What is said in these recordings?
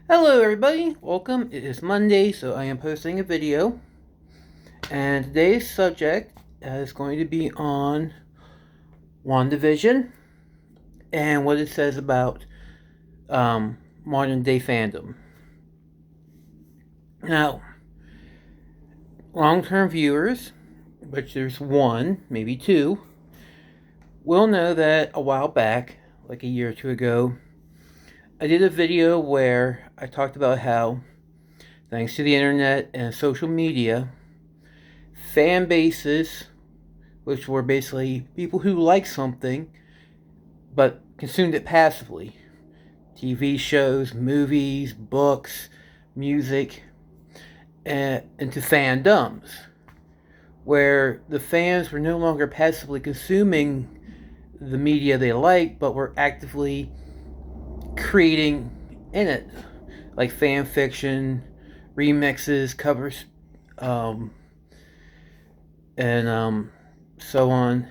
Hello everybody, welcome. It is Monday, so I am posting a video. And today's subject is going to be on WandaVision and what it says about modern day fandom. Now, long-term viewers, which there's one, maybe two, will know that a while back, like a year or two ago, I did a video where I talked about how, thanks to the internet and social media, fan bases, which were basically people who liked something but consumed it passively. TV shows, movies, books, music, and into fandoms, where the fans were no longer passively consuming the media they liked, but were actively creating in it, like fan fiction, remixes, covers, um, and so on.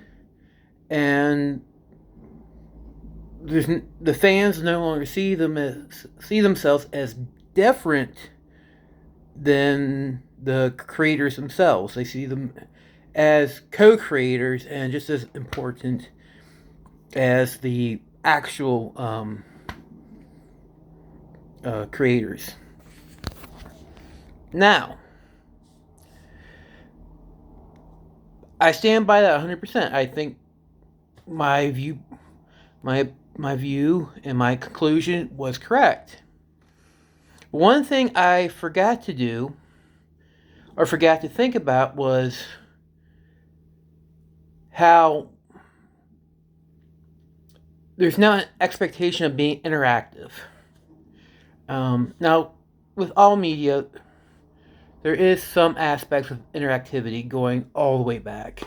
And the fans no longer see themselves as different than the creators themselves. They see them as co-creators and just as important as the actual creators. Now, I stand by that 100%. I think my view, my view, and my conclusion was correct. One thing I forgot to do, or forgot to think about, was how there's now an expectation of being interactive. Now, with all media, there is some aspects of interactivity going all the way back.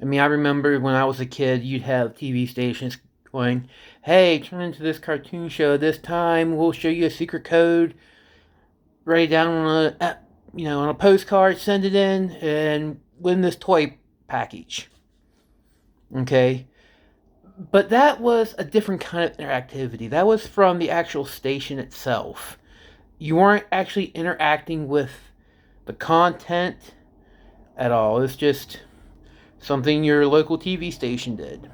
I mean, I remember when I was a kid, you'd have TV stations going, "Hey, turn into this cartoon show this time. We'll show you a secret code. Write it down on a postcard, send it in, and win this toy package." Okay, but that was a different kind of interactivity. That was from the actual station itself. You weren't actually interacting with the content at all. It's just something your local TV station did.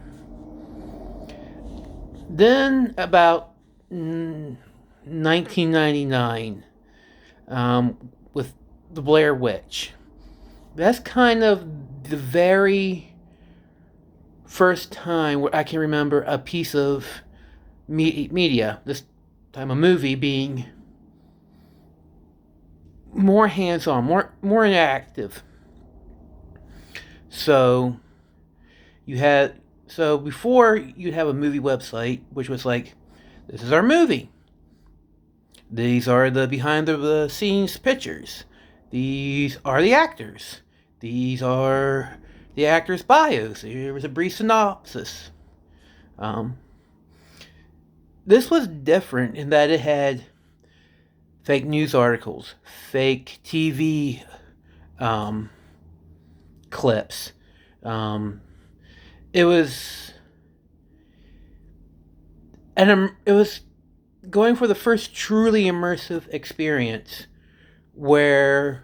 Then, about 1999, with the Blair Witch. That's kind of the very first time where I can remember a piece of media, this time a movie, being more hands-on, more interactive. So before you'd have a movie website which was like, "This is our movie. These are the behind the scenes pictures. These are the actors. These are the actors' bios. Here was a brief synopsis." Um, this was different in that it had fake news articles, fake TV clips. It was it was going for the first truly immersive experience where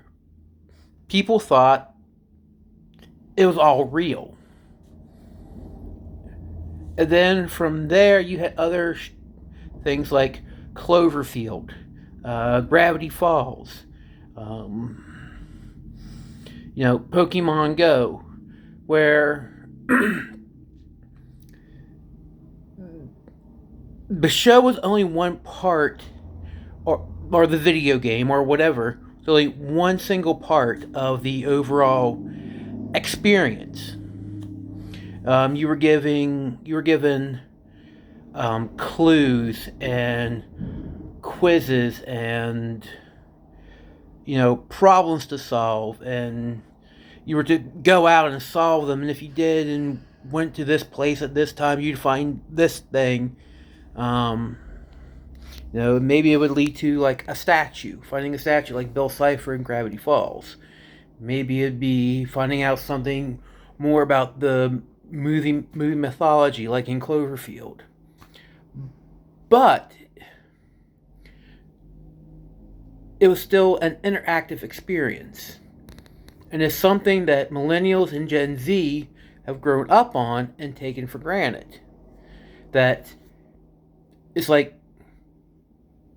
people thought it was all real. And then from there, you had other things like Cloverfield, Gravity Falls, Pokemon Go, where the show was only one part, or the video game, or whatever, it's only one single part of the overall experience. You were given clues and quizzes and problems to solve, and you were to go out and solve them. And if you did and went to this place at this time, you'd find this thing. Maybe it would lead to like finding a statue like Bill Cipher in Gravity Falls. Maybe it'd be finding out something more about the movie mythology, like in Cloverfield. But it was still an interactive experience. And it's something that millennials and Gen Z have grown up on and taken for granted. That it's like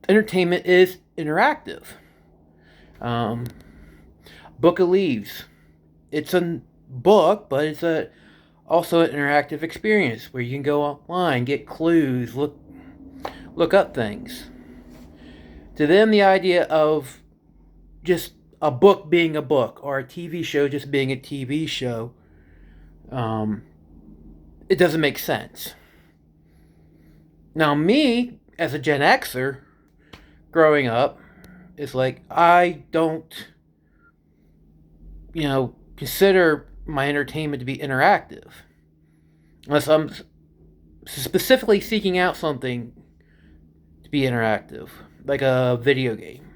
entertainment is interactive. Um, Book of Leaves. It's a book, but it's also an interactive experience where you can go online, get clues, look up things. To them, the idea of just a book being a book or a TV show just being a TV show, it doesn't make sense. Now, me as a Gen Xer growing up, it's like I don't, consider my entertainment to be interactive unless I'm specifically seeking out something to be interactive, like a video game.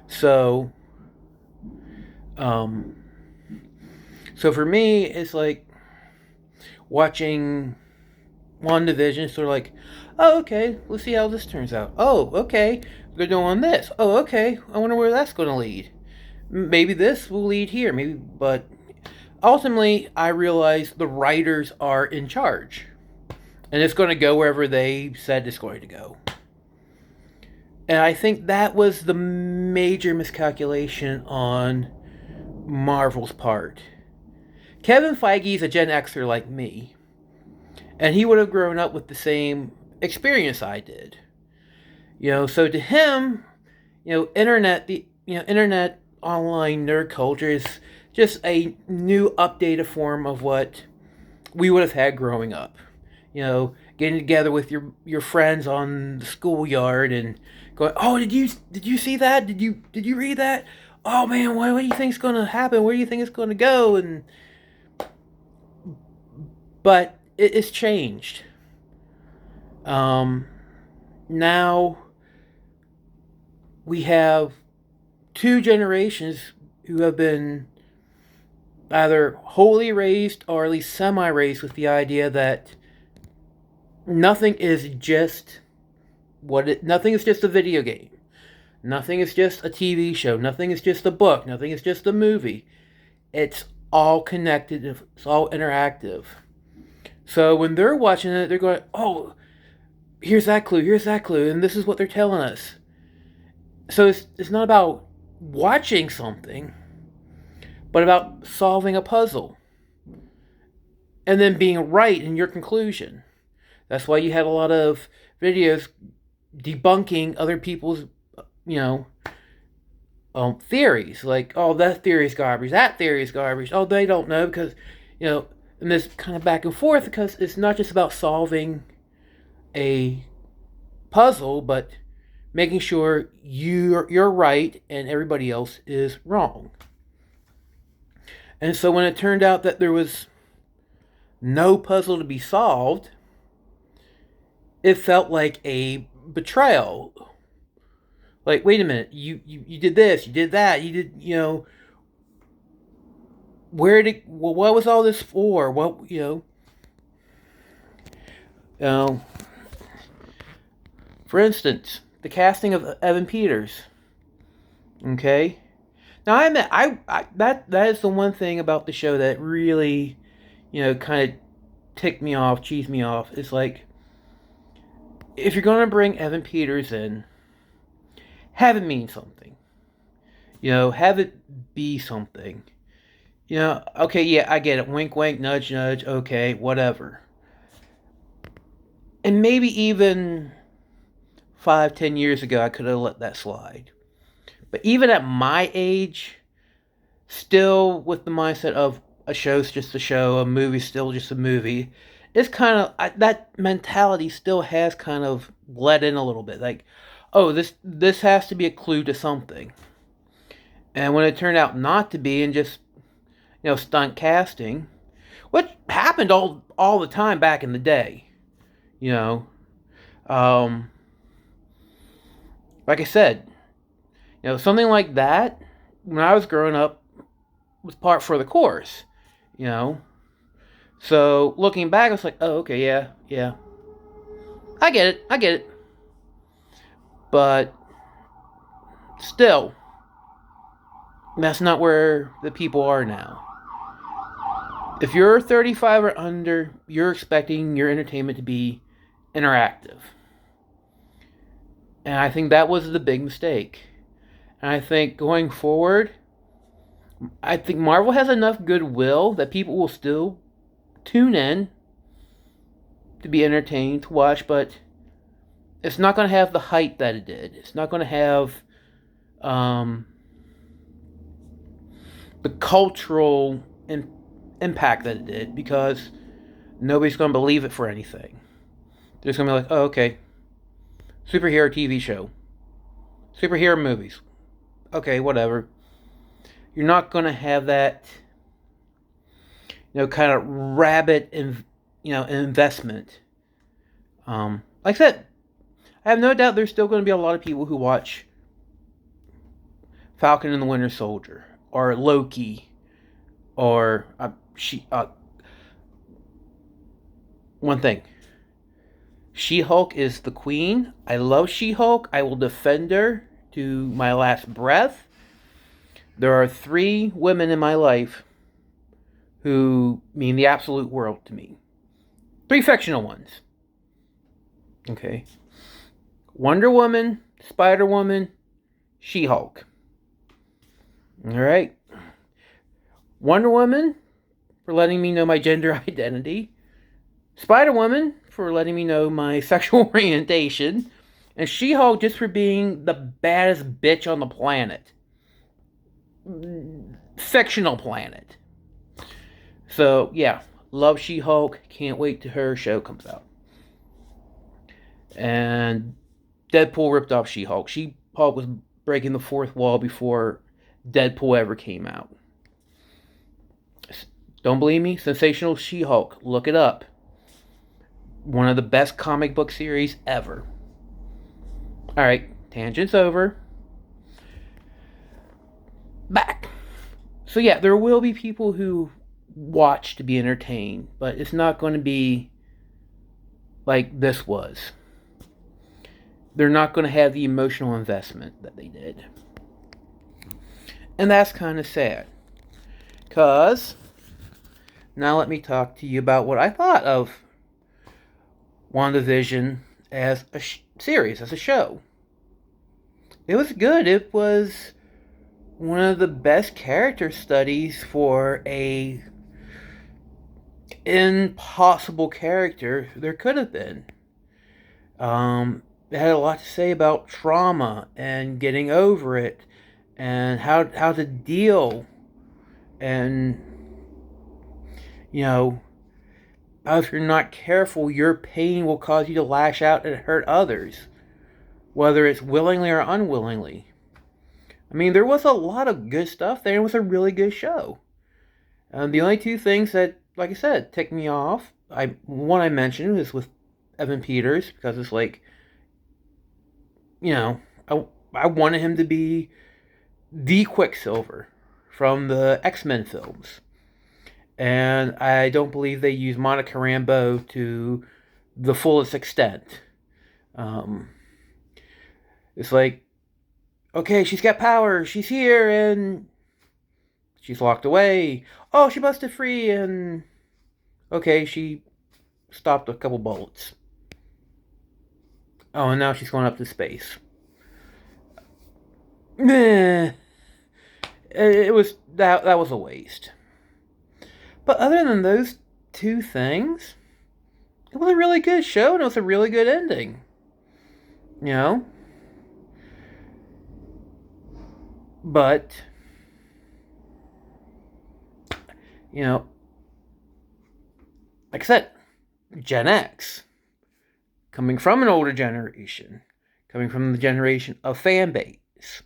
So, um, so for me, it's like watching WandaVision. Sort of like, oh, okay, let's see how this turns out. Oh, okay, they're doing this. Oh, okay, I wonder where that's going to lead. Maybe this will lead here. Maybe, but ultimately, I realize the writers are in charge, and it's going to go wherever they said it's going to go. And I think that was the major miscalculation on Marvel's part. Kevin Feige's a Gen Xer like me, and he would have grown up with the same experience I did. So to him, internet online nerd culture is just a new updated form of what we would have had growing up. Getting together with your friends on the schoolyard and going, oh, did you see that? Did you read that? Oh man, what do you think's going to happen? Where do you think it's going to go? But it's changed. Now we have two generations who have been either wholly raised or at least semi-raised with the idea that nothing is just nothing is just a video game. Nothing is just a TV show. Nothing is just a book. Nothing is just a movie. It's all connected. It's all interactive. So when they're watching it, they're going, oh, here's that clue, and this is what they're telling us. So it's not about watching something, but about solving a puzzle. And then being right in your conclusion. That's why you had a lot of videos debunking other people's, theories. Like, oh, that theory is garbage. That theory is garbage. Oh, they don't know because, and this kind of back and forth because it's not just about solving a puzzle, but making sure you're right and everybody else is wrong. And so when it turned out that there was no puzzle to be solved, it felt like a betrayal. Like, wait a minute, you did this, you did that, you did, what was all this for? What, for instance, the casting of Evan Peters. Okay? Now, that is the one thing about the show that really, kind of ticked me off, cheesed me off. It's like, if you're going to bring Evan Peters in, have it mean something. Have it be something. Okay, yeah, I get it. Wink, wink, nudge, nudge. Okay, whatever. And maybe even 5-10 years ago, I could have let that slide. But even at my age, still with the mindset of a show's just a show, a movie's still just a movie, it's kind of, that mentality still has kind of bled in a little bit. Like, oh, this has to be a clue to something. And when it turned out not to be, and just, stunt casting, what happened all the time back in the day, like I said, something like that, when I was growing up, was part for the course, So, looking back, I was like, oh, okay, yeah. I get it. But Still, that's not where the people are now. If you're 35 or under, you're expecting your entertainment to be interactive. And I think that was the big mistake. And I think going forward, I think Marvel has enough goodwill that people will still tune in to be entertained, to watch, but it's not going to have the hype that it did. It's not going to have the cultural impact that it did, because nobody's going to believe it for anything. They're just going to be like, oh, okay, superhero TV show, superhero movies, okay, whatever. You're not going to have that, kind of rabid, investment. Like I said, I have no doubt there's still going to be a lot of people who watch Falcon and the Winter Soldier, or Loki, or one thing. She-Hulk is the queen. I love She-Hulk. I will defend her to my last breath. There are 3 women in my life who mean the absolute world to me. 3 fictional ones. Okay. Wonder Woman, Spider-Woman, She-Hulk. Alright. Wonder Woman, for letting me know my gender identity. Spider-Woman, for letting me know my sexual orientation. And She-Hulk just for being the baddest bitch on the planet. Fictional planet. So, yeah. Love She-Hulk. Can't wait till her show comes out. And Deadpool ripped off She-Hulk. She-Hulk was breaking the 4th wall before Deadpool ever came out. Don't believe me? Sensational She-Hulk. Look it up. One of the best comic book series ever. Alright, tangent's over. Back. So yeah, there will be people who watch to be entertained, but it's not going to be like this was. They're not going to have the emotional investment that they did. And that's kind of sad. Because now let me talk to you about what I thought of WandaVision as a series, as a show. It was good. It was one of the best character studies for a impossible character there could have been. It had a lot to say about trauma and getting over it, and how to deal, and if you're not careful, your pain will cause you to lash out and hurt others, whether it's willingly or unwillingly. I mean, there was a lot of good stuff there. It was a really good show. The only 2 things that, like I said, ticked me off, one I mentioned was with Evan Peters, because it's like, I wanted him to be the Quicksilver from the X-Men films. And I don't believe they used Monica Rambeau to the fullest extent. It's like, okay, she's got power, she's here, and she's locked away. Oh, she busted free, and okay, she stopped a couple bullets. Oh, and now she's going up to space. Meh. It was that was a waste. But other than those 2 things, it was a really good show, and it was a really good ending. But like I said, Gen X, coming from an older generation, coming from the generation of fan base.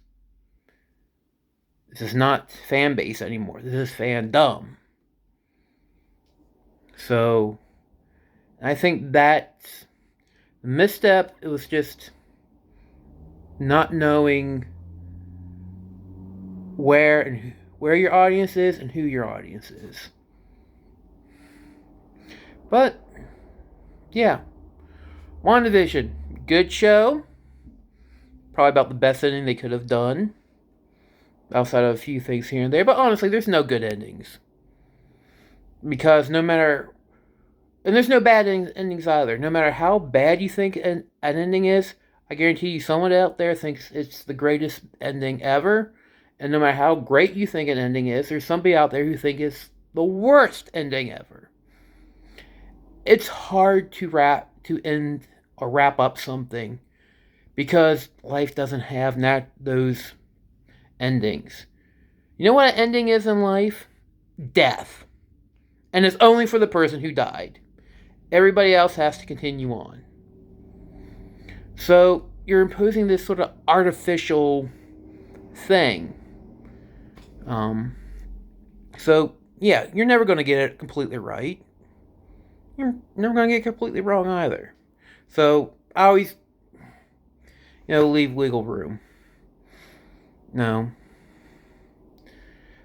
This is not fan base anymore. This is fandom. So, I think that's a misstep. It was just not knowing where your audience is and who your audience is. But, yeah. WandaVision, good show. Probably about the best ending they could have done, outside of a few things here and there. But honestly, there's no good endings. Because no matter... And there's no bad endings either. No matter how bad you think an ending is, I guarantee you someone out there thinks it's the greatest ending ever. And no matter how great you think an ending is, there's somebody out there who thinks it's the worst ending ever. It's hard to end or wrap up something because life doesn't have those endings. You know what an ending is in life? Death. And it's only for the person who died. Everybody else has to continue on. So you're imposing this sort of artificial thing. So yeah, you're never going to get it completely right. You're never going to get it completely wrong either. So I always, leave wiggle room. No.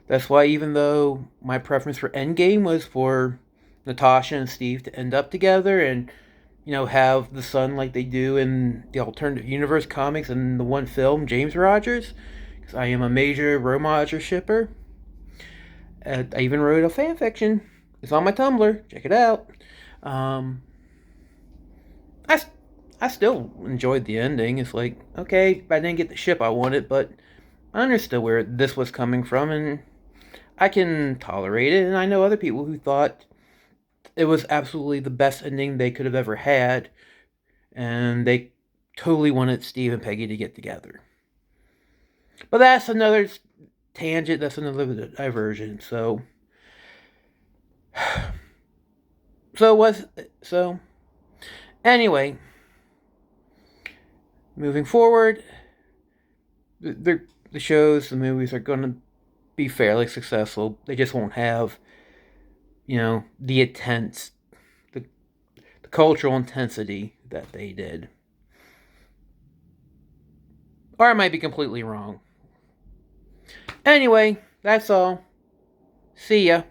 That's why even though my preference for Endgame was for Natasha and Steve to end up together and, have the son like they do in the alternative universe comics and the one film, James Rogers, because I am a major Rogers shipper. I even wrote a fan fiction. It's on my Tumblr. Check it out. I still enjoyed the ending. It's like, okay, I didn't get the ship I wanted, but I understood where this was coming from, and I can tolerate it. And I know other people who thought it was absolutely the best ending they could have ever had, and they totally wanted Steve and Peggy to get together. But that's another tangent. That's another diversion. So anyway, moving forward, the shows, the movies are going to be fairly successful. They just won't have, the intense, the cultural intensity that they did. Or I might be completely wrong. Anyway, that's all. See ya.